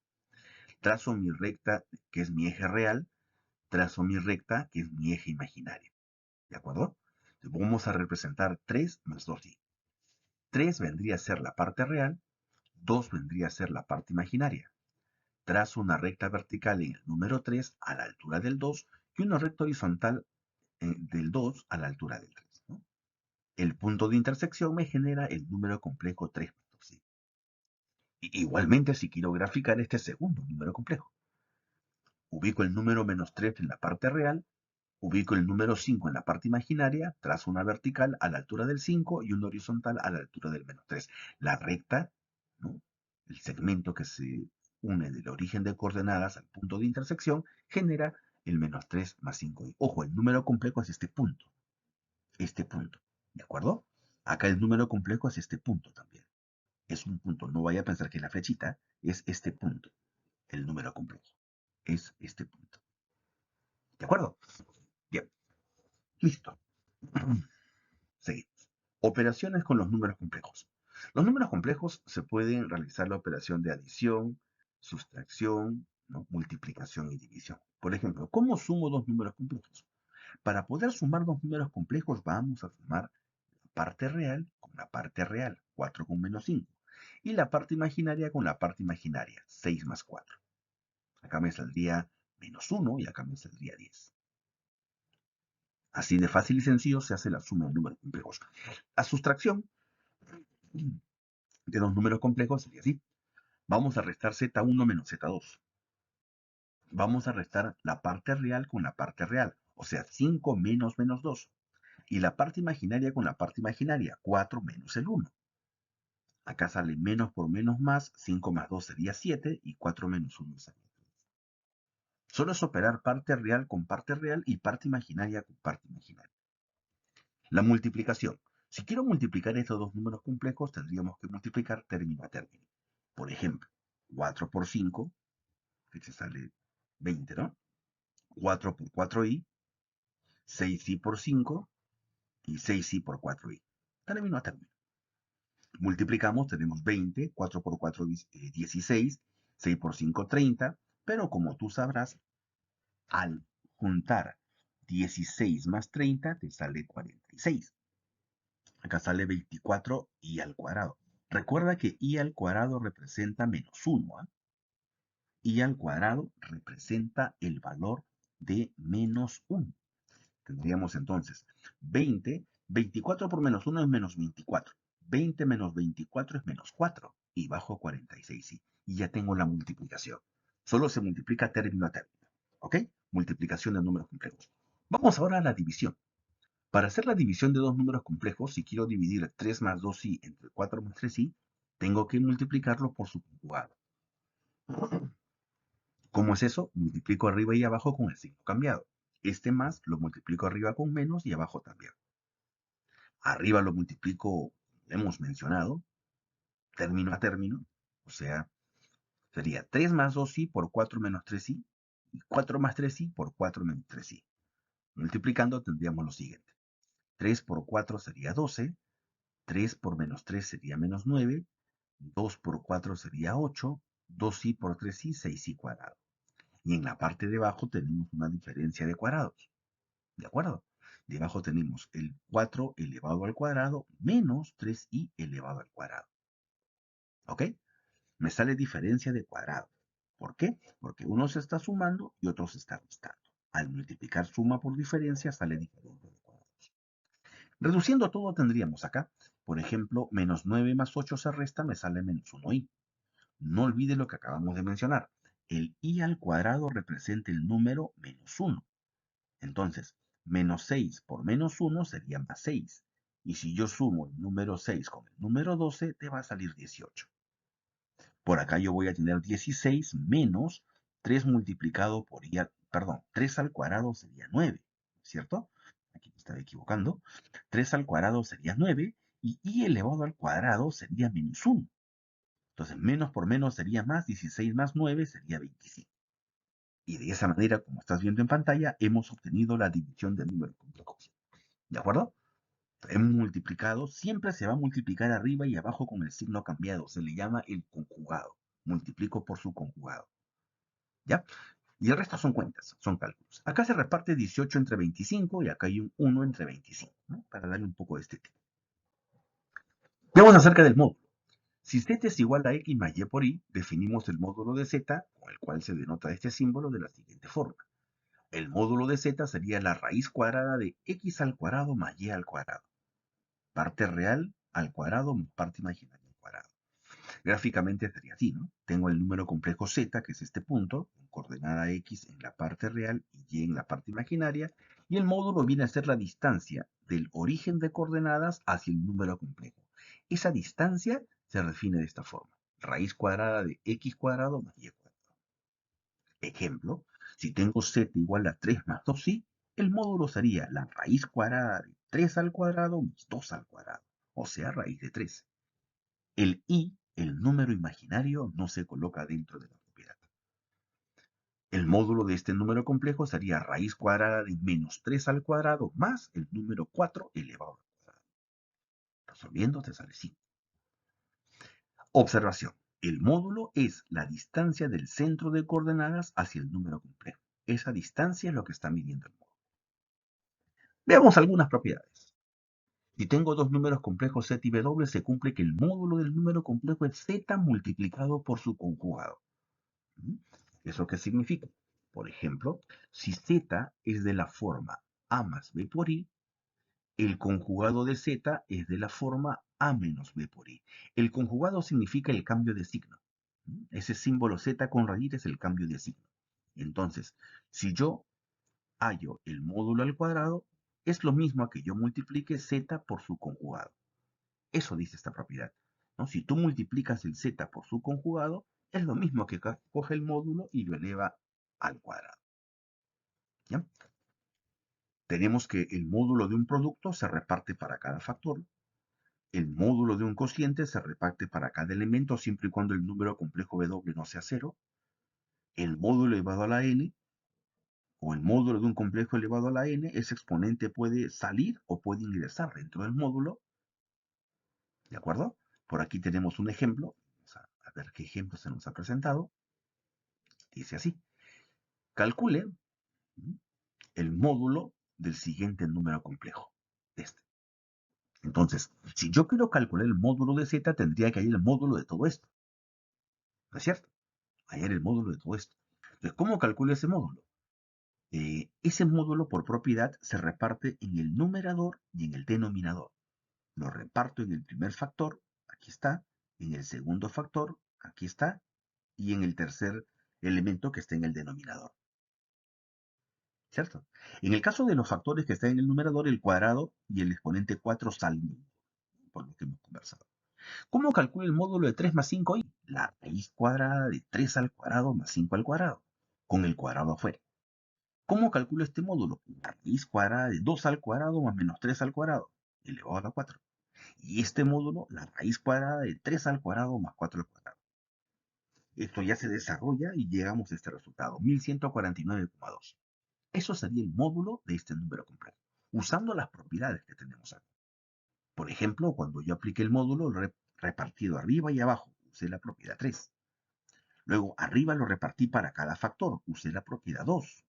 Trazo mi recta, que es mi eje real. Trazo mi recta, que es mi eje imaginario. ¿De acuerdo? Entonces vamos a representar 3 más 2i. 3 vendría a ser la parte real. 2 vendría a ser la parte imaginaria. Trazo una recta vertical en el número 3 a la altura del 2 y una recta horizontal del 2 a la altura del 3. ¿No? El punto de intersección me genera el número complejo 3 más 2i. Igualmente, si quiero graficar este segundo número complejo, ubico el número menos 3 en la parte real, ubico el número 5 en la parte imaginaria, trazo una vertical a la altura del 5 y una horizontal a la altura del menos 3. La recta, ¿no? El segmento que se une del origen de coordenadas al punto de intersección, genera el menos 3 más 5i. Ojo, el número complejo es este punto. Este punto. ¿De acuerdo? Acá el número complejo es este punto también. Es un punto. No vaya a pensar que la flechita es este punto. El número complejo es este punto. ¿De acuerdo? Bien. Listo. Seguimos. Operaciones con los números complejos. Los números complejos se pueden realizar la operación de adición, sustracción, ¿no? Multiplicación y división. Por ejemplo, ¿cómo sumo dos números complejos? Para poder sumar dos números complejos vamos a sumar la parte real con la parte real, 4 con menos 5, y la parte imaginaria con la parte imaginaria, 6 más 4. Acá me saldría menos 1 y acá me saldría 10. Así de fácil y sencillo se hace la suma de números complejos. La sustracción de los números complejos sería así. Vamos a restar z1 menos z2. Vamos a restar la parte real con la parte real, o sea, 5 menos menos 2. Y la parte imaginaria con la parte imaginaria, 4 menos el 1. Acá sale menos por menos más, 5 más 2 sería 7 y 4 menos 1 sería 3. Solo es operar parte real con parte real y parte imaginaria con parte imaginaria. La multiplicación. Si quiero multiplicar estos dos números complejos, tendríamos que multiplicar término a término. Por ejemplo, 4 por 5, que se sale 20, ¿no? 4 por 4i, 6i por 5 y 6i por 4i. Término a término. Multiplicamos, tenemos 20, 4 por 4, 16, 6 por 5, 30, pero como tú sabrás, al juntar 16 más 30 te sale 46. Acá sale 24 y al cuadrado. Recuerda que y al cuadrado representa menos 1. ¿Eh? Y al cuadrado representa el valor de menos 1. Tendríamos entonces 20, 24 por menos 1 es menos 24. 20 menos 24 es menos 4. Y bajo 46, sí. Y ya tengo la multiplicación. Solo se multiplica término a término. ¿Ok? Multiplicación de números complejos. Vamos ahora a la división. Para hacer la división de dos números complejos, si quiero dividir 3 más 2i entre 4 más 3i, Tengo que multiplicarlo por su conjugado. ¿Cómo es eso? Multiplico arriba y abajo con el signo cambiado. Este más lo multiplico arriba con menos y abajo también. Arriba lo multiplico, hemos mencionado, término a término. O sea, sería 3 más 2i por 4 menos 3i. Y 4 más 3i por 4 menos 3i. Multiplicando tendríamos lo siguiente. 3 por 4 sería 12. 3 por menos 3 sería menos 9. 2 por 4 sería 8. 2i por 3i, 6i cuadrado. Y en la parte de abajo tenemos una diferencia de cuadrados. ¿De acuerdo? Debajo tenemos el 4 elevado al cuadrado menos 3i elevado al cuadrado. ¿Ok? Me sale diferencia de cuadrado. ¿Por qué? Porque uno se está sumando y otro se está restando. Al multiplicar suma por diferencia sale diferencia de cuadrados. Reduciendo todo tendríamos acá, por ejemplo, menos 9 más 8 se resta, me sale menos 1i. No olvide lo que acabamos de mencionar. El i al cuadrado representa el número menos 1. Entonces, menos 6 por menos 1 sería más 6. Y si yo sumo el número 6 con el número 12, te va a salir 18. Por acá yo voy a tener 16 menos 3 multiplicado por i, perdón, 3 al cuadrado sería 9, ¿cierto? Aquí me estaba equivocando. 3 al cuadrado sería 9 y i elevado al cuadrado sería menos 1. Entonces, menos por menos sería más, 16 más 9 sería 25. Y de esa manera, como estás viendo en pantalla, hemos obtenido la división del número complejo. ¿De acuerdo? Hemos multiplicado, siempre se va a multiplicar arriba y abajo con el signo cambiado. Se le llama el conjugado. Multiplico por su conjugado. ¿Ya? Y el resto son cuentas, son cálculos. Acá se reparte 18 entre 25 y acá hay un 1 entre 25, ¿no? Para darle un poco de estética. Veamos acerca del módulo. Si z es igual a x más y por y, definimos el módulo de z, con el cual se denota este símbolo de la siguiente forma. El módulo de z sería la raíz cuadrada de x al cuadrado más y al cuadrado. Parte real al cuadrado más parte imaginaria al cuadrado. Gráficamente sería así, ¿no? Tengo el número complejo z, que es este punto, con coordenada x en la parte real y y en la parte imaginaria, y el módulo viene a ser la distancia del origen de coordenadas hacia el número complejo. Esa distancia se define de esta forma. Raíz cuadrada de x cuadrado más y cuadrado. Ejemplo, si tengo z igual a 3 más 2i, el módulo sería la raíz cuadrada de 3 al cuadrado más 2 al cuadrado, o sea, raíz de 3. El i, el número imaginario, no se coloca dentro de la propiedad. El módulo de este número complejo sería raíz cuadrada de menos 3 al cuadrado más el número 4 elevado al cuadrado. Resolviendo te sale 5. Observación. El módulo es la distancia del centro de coordenadas hacia el número complejo. Esa distancia es lo que está midiendo el módulo. Veamos algunas propiedades. Si tengo dos números complejos z y w, se cumple que el módulo del número complejo es z multiplicado por su conjugado. ¿Eso qué significa? Por ejemplo, si z es de la forma a más b por i, el conjugado de z es de la forma a menos b por i. El conjugado significa el cambio de signo. Ese símbolo z con rayita es el cambio de signo. Entonces, si yo hallo el módulo al cuadrado, es lo mismo a que yo multiplique z por su conjugado. Eso dice esta propiedad, ¿no? Si tú multiplicas el z por su conjugado, es lo mismo que coge el módulo y lo eleva al cuadrado. ¿Ya? Tenemos que el módulo de un producto se reparte para cada factor. El módulo de un cociente se reparte para cada elemento siempre y cuando el número complejo W no sea 0. El módulo elevado a la n o el módulo de un complejo elevado a la n, ese exponente puede salir o puede ingresar dentro del módulo. ¿De acuerdo? Por aquí tenemos un ejemplo. Vamos a ver qué ejemplo se nos ha presentado. Dice así. Calcule el módulo del siguiente número complejo. Este. Entonces, si yo quiero calcular el módulo de z, tendría que hallar el módulo de todo esto. ¿No es cierto? Hallar el módulo de todo esto. Entonces, ¿cómo calculo ese módulo? Ese módulo por propiedad se reparte en el numerador y en el denominador. Lo reparto en el primer factor, aquí está, en el segundo factor, aquí está, y en el tercer elemento que está en el denominador. ¿Cierto? En el caso de los factores que están en el numerador, el cuadrado y el exponente 4 salen, por lo que hemos conversado. ¿Cómo calculo el módulo de 3 más 5i? La raíz cuadrada de 3 al cuadrado más 5 al cuadrado, con el cuadrado afuera. ¿Cómo calculo este módulo? La raíz cuadrada de 2 al cuadrado más menos 3 al cuadrado, elevado a la 4. Y este módulo, la raíz cuadrada de 3 al cuadrado más 4 al cuadrado. Esto ya se desarrolla y llegamos a este resultado, 1149,2. Eso sería el módulo de este número complejo, usando las propiedades que tenemos acá. Por ejemplo, cuando yo apliqué el módulo repartido arriba y abajo, usé la propiedad 3. Luego, arriba lo repartí para cada factor, usé la propiedad 2.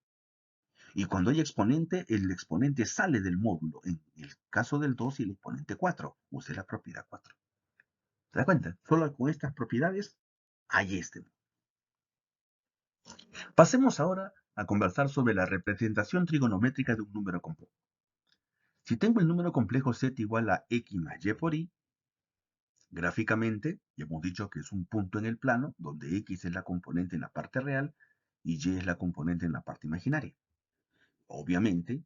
Y cuando hay exponente, el exponente sale del módulo. En el caso del 2 y el exponente 4, usé la propiedad 4. ¿Se da cuenta? Solo con estas propiedades hay este. Pasemos ahora a conversar sobre la representación trigonométrica de un número complejo. Si tengo el número complejo z igual a x más y por y, gráficamente, ya hemos dicho que es un punto en el plano donde x es la componente en la parte real y y es la componente en la parte imaginaria. Obviamente,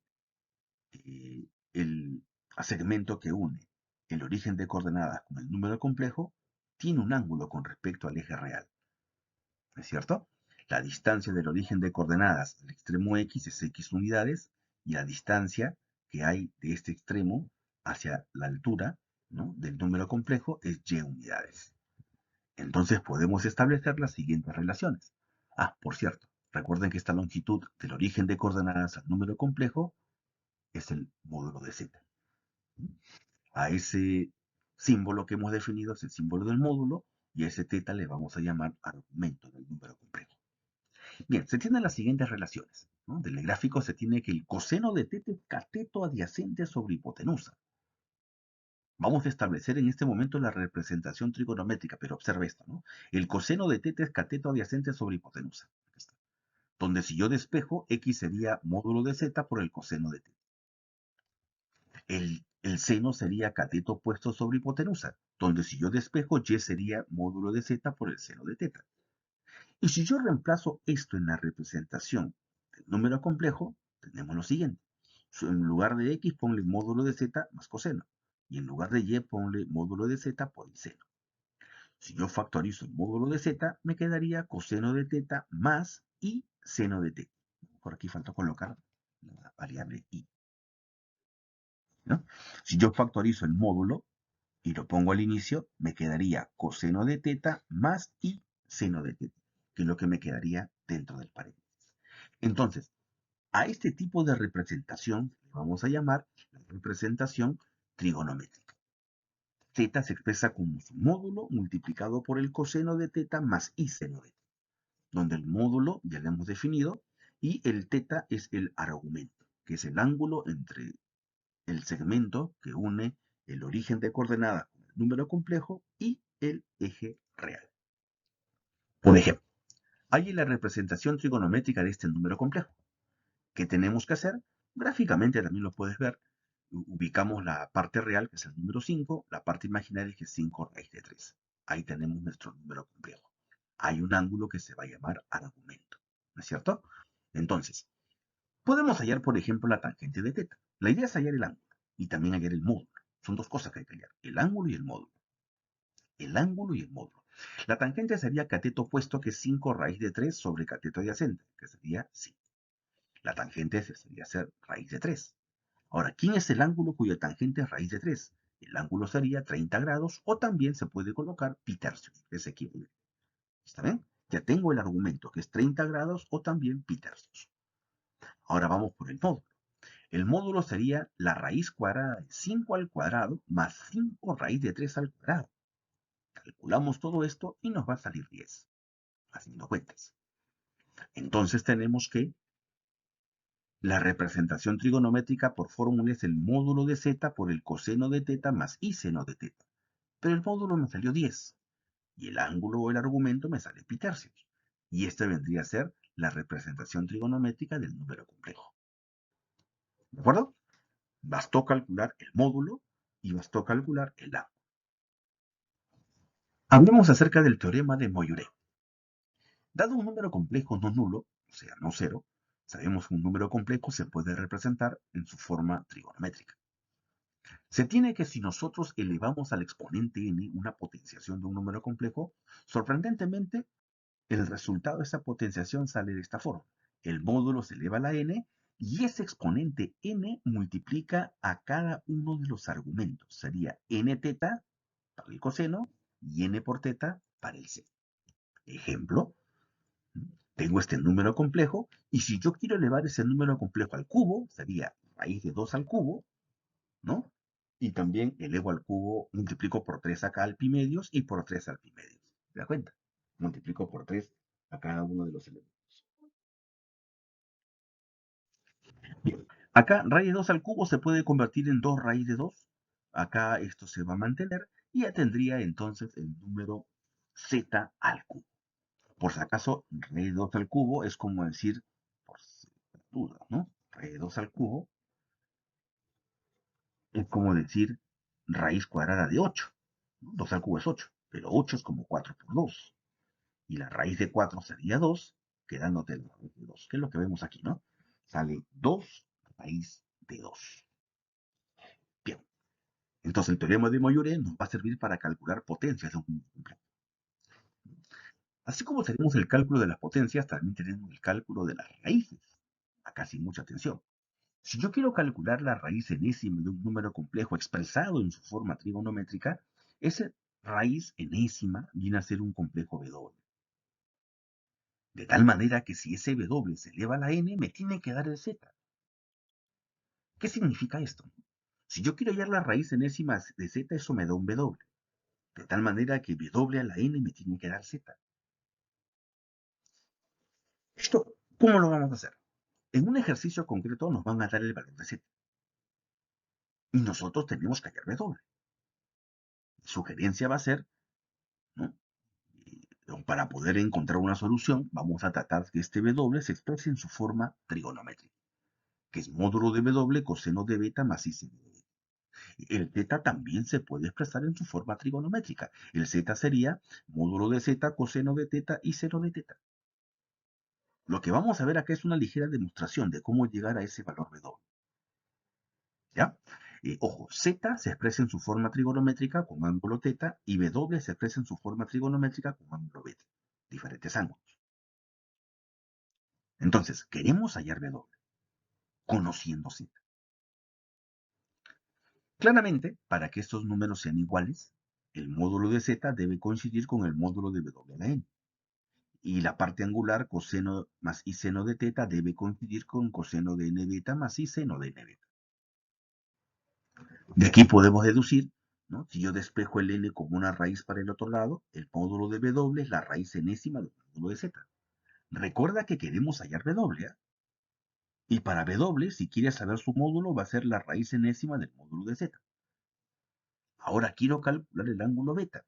el segmento que une el origen de coordenadas con el número complejo tiene un ángulo con respecto al eje real. ¿No es cierto? La distancia del origen de coordenadas del extremo x es x unidades y la distancia que hay de este extremo hacia la altura, ¿no?, del número complejo es y unidades. Entonces podemos establecer las siguientes relaciones. Por cierto, recuerden que esta longitud del origen de coordenadas al número complejo es el módulo de z. A ese símbolo que hemos definido es el símbolo del módulo y a ese teta le vamos a llamar argumento del número complejo. Bien, se tienen las siguientes relaciones, ¿no? Del gráfico se tiene que el coseno de teta es cateto adyacente sobre hipotenusa. Vamos a establecer en este momento la representación trigonométrica, pero observa esto, ¿no? El coseno de teta es cateto adyacente sobre hipotenusa. Aquí está. Donde si yo despejo, x sería módulo de z por el coseno de teta. El seno sería cateto opuesto sobre hipotenusa, donde si yo despejo, y sería módulo de z por el seno de teta. Y si yo reemplazo esto en la representación del número complejo, tenemos lo siguiente. En lugar de x, ponle módulo de z más coseno. Y en lugar de y, ponle módulo de z por el seno. Si yo factorizo el módulo de z, me quedaría coseno de teta más y seno de teta. Por aquí falta colocar la variable y, ¿no? Si yo factorizo el módulo y lo pongo al inicio, me quedaría coseno de teta más y seno de teta, que es lo que me quedaría dentro del paréntesis. Entonces, a este tipo de representación le vamos a llamar la representación trigonométrica. Teta se expresa como su módulo multiplicado por el coseno de teta más y seno de teta, donde el módulo ya lo hemos definido y el teta es el argumento, que es el ángulo entre el segmento que une el origen de coordenadas con el número complejo y el eje real. Por ejemplo, hay la representación trigonométrica de este número complejo. ¿Qué tenemos que hacer? Gráficamente también lo puedes ver. Ubicamos la parte real, que es el número 5, la parte imaginaria, que es 5 raíz de 3. Ahí tenemos nuestro número complejo. Hay un ángulo que se va a llamar argumento, ¿no es cierto? Entonces, podemos hallar, por ejemplo, la tangente de teta. La idea es hallar el ángulo y también hallar el módulo. Son dos cosas que hay que hallar, el ángulo y el módulo. El ángulo y el módulo. La tangente sería cateto opuesto, que es 5 raíz de 3 sobre cateto adyacente, que sería 5. La tangente sería ser raíz de 3. Ahora, ¿quién es el ángulo cuya tangente es raíz de 3? El ángulo sería 30 grados o también se puede colocar pi tercios, que es equivalente. ¿Está bien? Ya tengo el argumento, que es 30 grados o también pi tercios. Ahora vamos por el módulo. El módulo sería la raíz cuadrada de 5 al cuadrado más 5 raíz de 3 al cuadrado. Calculamos todo esto y nos va a salir 10, haciendo cuentas. Entonces tenemos que la representación trigonométrica por fórmula es el módulo de z por el coseno de teta más y seno de teta. Pero el módulo me salió 10 y el ángulo o el argumento me sale pi tercios. Y esta vendría a ser la representación trigonométrica del número complejo. ¿De acuerdo? Bastó calcular el módulo y bastó calcular el ángulo. Hablemos acerca del teorema de Moiré. Dado un número complejo no nulo, o sea, no cero, sabemos que un número complejo se puede representar en su forma trigonométrica. Se tiene que si nosotros elevamos al exponente n una potenciación de un número complejo, sorprendentemente, el resultado de esa potenciación sale de esta forma. El módulo se eleva a la n y ese exponente n multiplica a cada uno de los argumentos. Sería n teta para el coseno y n por teta para el seno. Ejemplo, tengo este número complejo y si yo quiero elevar ese número complejo al cubo, sería raíz de 2 al cubo, ¿no? Y también elevo al cubo, multiplico por 3 acá al pi medios y por 3 al pi medios. ¿Se da cuenta? Multiplico por 3 a cada uno de los elementos. Bien, acá raíz de 2 al cubo se puede convertir en 2 raíz de 2. Acá esto se va a mantener y ya tendría entonces el número z al cubo. Por si acaso, raíz de 2 al cubo es como decir, por si duda, ¿no? Raíz de 2 al cubo es como decir raíz cuadrada de 8. 2 al cubo es 8, pero 8 es como 4 por 2. Y la raíz de 4 sería 2, quedándote la raíz de 2, que es lo que vemos aquí, ¿no? Sale 2 raíz de 2. Bien, entonces el teorema de Moyure nos va a servir para calcular potencias de un número complejo. Así como tenemos el cálculo de las potencias, también tenemos el cálculo de las raíces. Acá sin mucha atención. Si yo quiero calcular la raíz enésima de un número complejo expresado en su forma trigonométrica, esa raíz enésima viene a ser un complejo W. De tal manera que si ese W se eleva a la n, me tiene que dar el z. ¿Qué significa esto? Si yo quiero hallar la raíz enésima de z, eso me da un W. De tal manera que W a la n me tiene que dar z. ¿Esto cómo lo vamos a hacer? En un ejercicio concreto nos van a dar el valor de z. Y nosotros tenemos que hallar W. La sugerencia va a ser, ¿no? Para poder encontrar una solución, vamos a tratar que este W se exprese en su forma trigonométrica, que es módulo de W coseno de beta más I seno de beta. El θ también se puede expresar en su forma trigonométrica. El z sería módulo de z coseno de θ y seno de θ. Lo que vamos a ver acá es una ligera demostración de cómo llegar a ese valor W. ¿Ya? Ojo, z se expresa en su forma trigonométrica con ángulo θ y W se expresa en su forma trigonométrica con ángulo beta. Diferentes ángulos. Entonces, queremos hallar W, conociendo z. Claramente, para que estos números sean iguales, el módulo de z debe coincidir con el módulo de W a la n. Y la parte angular, coseno más i seno de θ, debe coincidir con coseno de n beta más i seno de n beta. De aquí podemos deducir, ¿no? Si yo despejo el n como una raíz para el otro lado, el módulo de W es la raíz enésima del módulo de z. Recuerda que queremos hallar W, ¿eh? Y para W, si quieres saber su módulo, va a ser la raíz enésima del módulo de z. Ahora quiero calcular el ángulo beta.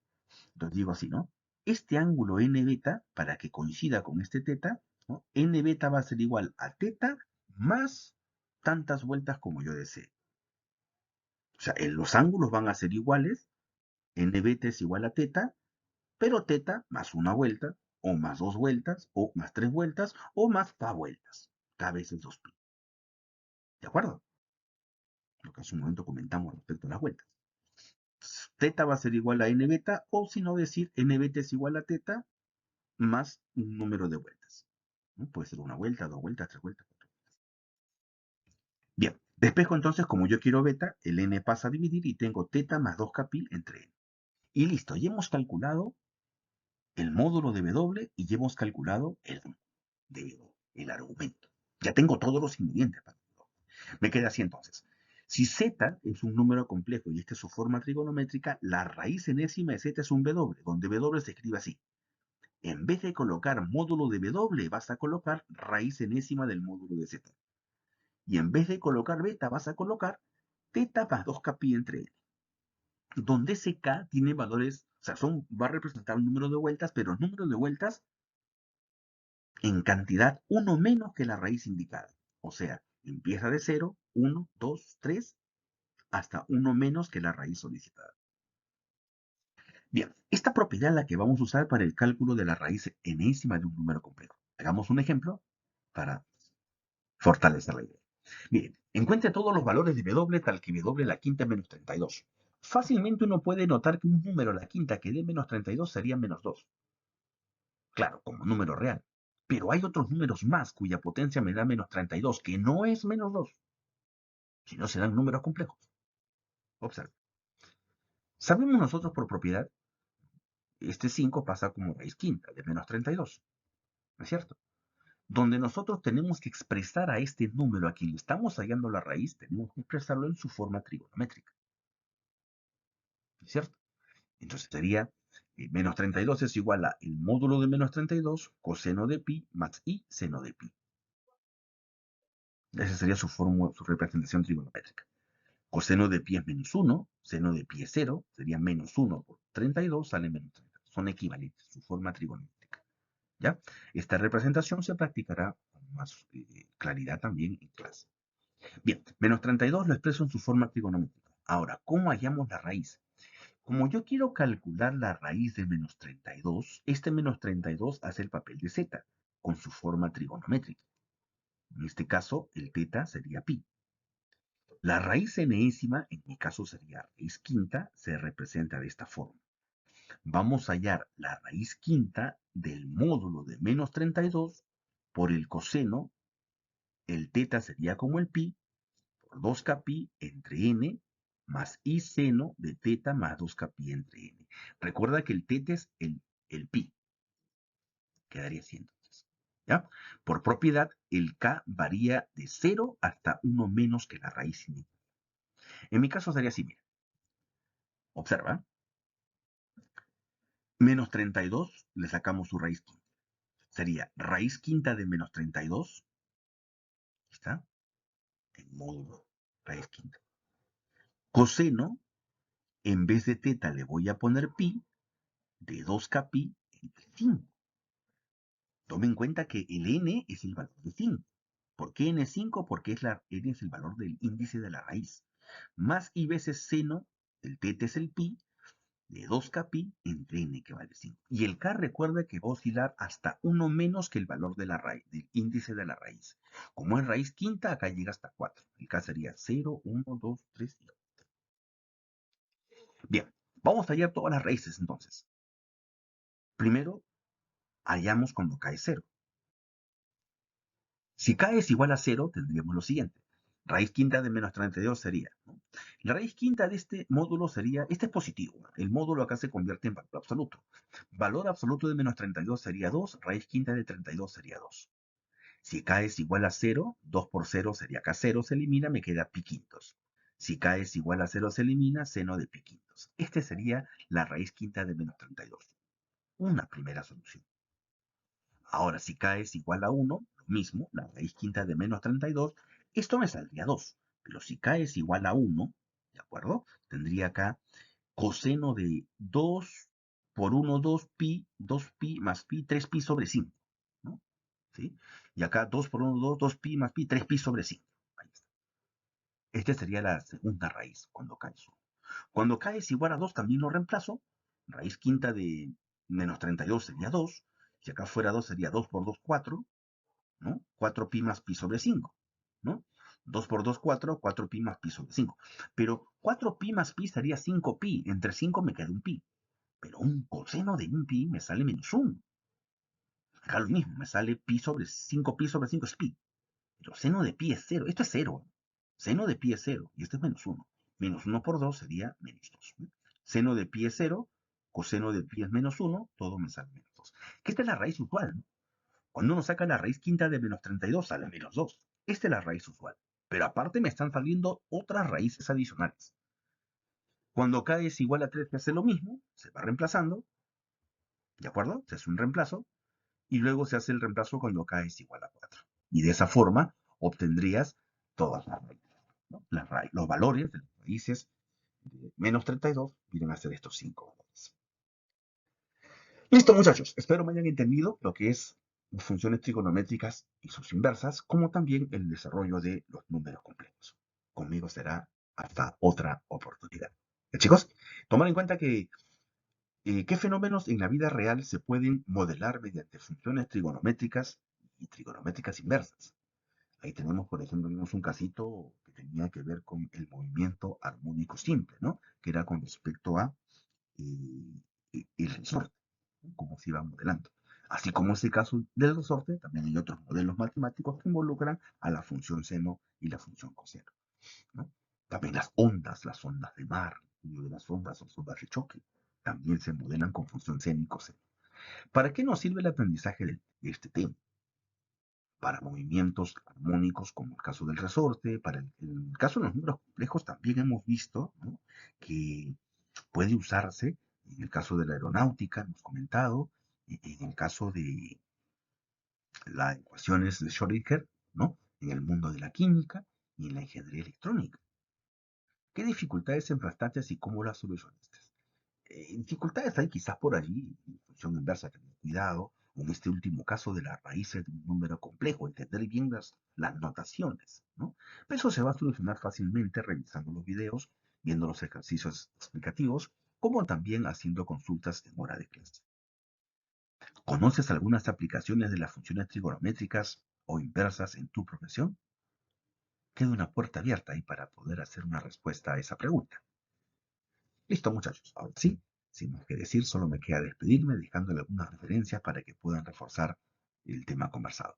Entonces digo así, ¿no? Este ángulo n beta, para que coincida con este θ, ¿no? N beta va a ser igual a θ más tantas vueltas como yo desee. O sea, los ángulos van a ser iguales, n beta es igual a θ, pero θ más una vuelta, o más dos vueltas, o más tres vueltas, o más k vueltas. K veces 2pi. ¿De acuerdo? Lo que hace un momento comentamos respecto a las vueltas. Θ va a ser igual a n beta, o si no decir n beta es igual a θ más un número de vueltas. ¿No? Puede ser una vuelta, dos vueltas, tres vueltas, cuatro vueltas. Bien, despejo entonces, como yo quiero beta, el n pasa a dividir y tengo θ más 2kπ entre n. Y listo, ya hemos calculado el módulo de W y ya hemos calculado el argumento. Ya tengo todos los ingredientes para W. Me queda así entonces. Si z es un número complejo y esta es su forma trigonométrica, la raíz enésima de z es un W, donde W se escribe así. En vez de colocar módulo de W, vas a colocar raíz enésima del módulo de Z. Y en vez de colocar beta, vas a colocar θ más 2kπ entre n. Donde ese k tiene valores, o sea, va a representar un número de vueltas, pero el número de vueltas en cantidad 1 menos que la raíz indicada. O sea, empieza de 0, 1, 2, 3, hasta 1 menos que la raíz solicitada. Bien, esta propiedad es la que vamos a usar para el cálculo de la raíz enésima de un número complejo. Hagamos un ejemplo para fortalecer la idea. Bien, encuentre todos los valores de W tal que W a la quinta es menos 32. Fácilmente uno puede notar que un número a la quinta que dé menos 32 sería menos 2. Claro, como número real. Pero hay otros números más cuya potencia me da menos 32, que no es menos 2, sino serán números complejos. Observe. Sabemos nosotros por propiedad, este 5 pasa como raíz quinta de menos 32, ¿no es cierto? Donde nosotros tenemos que expresar a este número a quien le estamos hallando la raíz, tenemos que expresarlo en su forma trigonométrica, ¿no es cierto? Entonces sería menos 32 es igual a el módulo de menos 32 coseno de pi más i seno de pi. Esa sería su representación trigonométrica. Coseno de pi es menos 1, seno de pi es 0, sería menos 1 por 32, sale menos 30. Son equivalentes, su forma trigonométrica. ¿Ya? Esta representación se practicará con más claridad también en clase. Bien, menos 32 lo expreso en su forma trigonométrica. Ahora, ¿cómo hallamos la raíz? Como yo quiero calcular la raíz de menos 32, este menos 32 hace el papel de z, con su forma trigonométrica. En este caso, el teta sería pi. La raíz enésima, en mi caso sería raíz quinta, se representa de esta forma. Vamos a hallar la raíz quinta del módulo de menos 32 por el coseno, el teta sería como el pi, por 2k pi entre n, más i seno de teta más 2k pi entre n. Recuerda que el teta es el pi, quedaría así entonces. ¿Ya? Por propiedad, el k varía de 0 hasta 1 menos que la raíz inicial. En mi caso sería así, mira. Observa. Menos 32, le sacamos su raíz quinta. Sería raíz quinta de menos 32. ¿Está? En módulo, raíz quinta. Coseno, en vez de teta le voy a poner pi, de 2k pi entre 5. Tome en cuenta que el n es el valor de 5. ¿Por qué n es 5? Porque n es el valor del índice de la raíz. Más i veces seno, el teta es el pi, de 2k pi entre n que vale 5. Y el k recuerda que va a oscilar hasta 1 menos que el valor de la raíz, del índice de la raíz. Como es raíz quinta, acá llega hasta 4. El k sería 0, 1, 2, 3 y 4. Bien, vamos a hallar todas las raíces entonces. Primero, hallamos cuando k es 0. Si k es igual a 0, tendríamos lo siguiente. Raíz quinta de menos 32 sería, ¿no? La raíz quinta de este módulo sería, este es positivo, ¿no? El módulo acá se convierte en valor absoluto. Valor absoluto de menos 32 sería 2, raíz quinta de 32 sería 2. Si k es igual a 0, 2 por 0 sería k, 0 se elimina, me queda pi quintos. Si k es igual a 0 se elimina, seno de pi quintos. Este sería la raíz quinta de menos 32. Una primera solución. Ahora, si k es igual a 1, lo mismo, la raíz quinta de menos 32, esto me saldría 2. Pero si k es igual a 1, ¿de acuerdo? Tendría acá coseno de 2 por 1, 2pi, 2pi más pi, 3pi sobre 5, ¿no? ¿Sí? Y acá 2 por 1, 2, 2pi más pi, 3pi sobre 5. Ahí está. Esta sería la segunda raíz cuando k es 1. Cuando k es igual a 2 también lo reemplazo. Raíz quinta de menos 32 sería 2. Si acá fuera 2 sería 2 por 2, 4. ¿No? 4pi más pi sobre 5, ¿no? 2 por 2, 4, 4pi más pi sobre 5. Pero 4pi más pi sería 5pi, entre 5 me queda un pi. Pero un coseno de un pi me sale menos 1. Acá lo mismo, me sale pi sobre 5pi sobre 5 es pi. Pero seno de pi es 0, esto es 0. Seno de pi es 0 y esto es menos 1. Menos 1 por 2 sería menos 2. Seno de pi es 0, coseno de pi es menos 1, todo me sale menos 2. Que esta es la raíz usual, ¿no? Cuando uno saca la raíz quinta de menos 32, sale menos 2. Esta es la raíz usual. Pero aparte me están saliendo otras raíces adicionales. Cuando k es igual a 3, se hace lo mismo, se va reemplazando, ¿de acuerdo? Se hace un reemplazo, y luego se hace el reemplazo cuando k es igual a 4. Y de esa forma obtendrías todas las raíces, ¿no? Los valores de las raíces de menos 32 vienen a ser estos 5 valores. Listo, muchachos. Espero me hayan entendido lo que es funciones trigonométricas y sus inversas, como también el desarrollo de los números complejos. Conmigo será hasta otra oportunidad. Chicos, tomar en cuenta que qué fenómenos en la vida real se pueden modelar mediante funciones trigonométricas y trigonométricas inversas. Ahí tenemos, por ejemplo, vimos un casito que tenía que ver con el movimiento armónico simple, ¿no? Que era con respecto a el resorte, ¿no? Cómo se iba modelando. Así como ese caso del resorte, también hay otros modelos matemáticos que involucran a la función seno y la función coseno, ¿no? También las ondas de mar, y de las ondas o ondas de choque, también se modelan con función seno y coseno. ¿Para qué nos sirve el aprendizaje de este tema? Para movimientos armónicos, como el caso del resorte, para el caso de los números complejos también hemos visto, ¿no?, que puede usarse en el caso de la aeronáutica, hemos comentado, en el caso de las ecuaciones de Schrödinger, ¿no?, en el mundo de la química y en la ingeniería electrónica. ¿Qué dificultades enfrentaste y cómo las solucionaste? Dificultades hay quizás por allí, función inversa, tener cuidado, o en este último caso de las raíces de un número complejo, entender bien las notaciones, ¿no? Pero eso se va a solucionar fácilmente revisando los videos, viendo los ejercicios explicativos, como también haciendo consultas en hora de clase. ¿Conoces algunas aplicaciones de las funciones trigonométricas o inversas en tu profesión? Queda una puerta abierta ahí para poder hacer una respuesta a esa pregunta. Listo, muchachos. Ahora sí, sin más que decir, solo me queda despedirme dejándole algunas referencias para que puedan reforzar el tema conversado.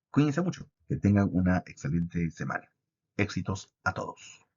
Cuídense mucho, que tengan una excelente semana. Éxitos a todos.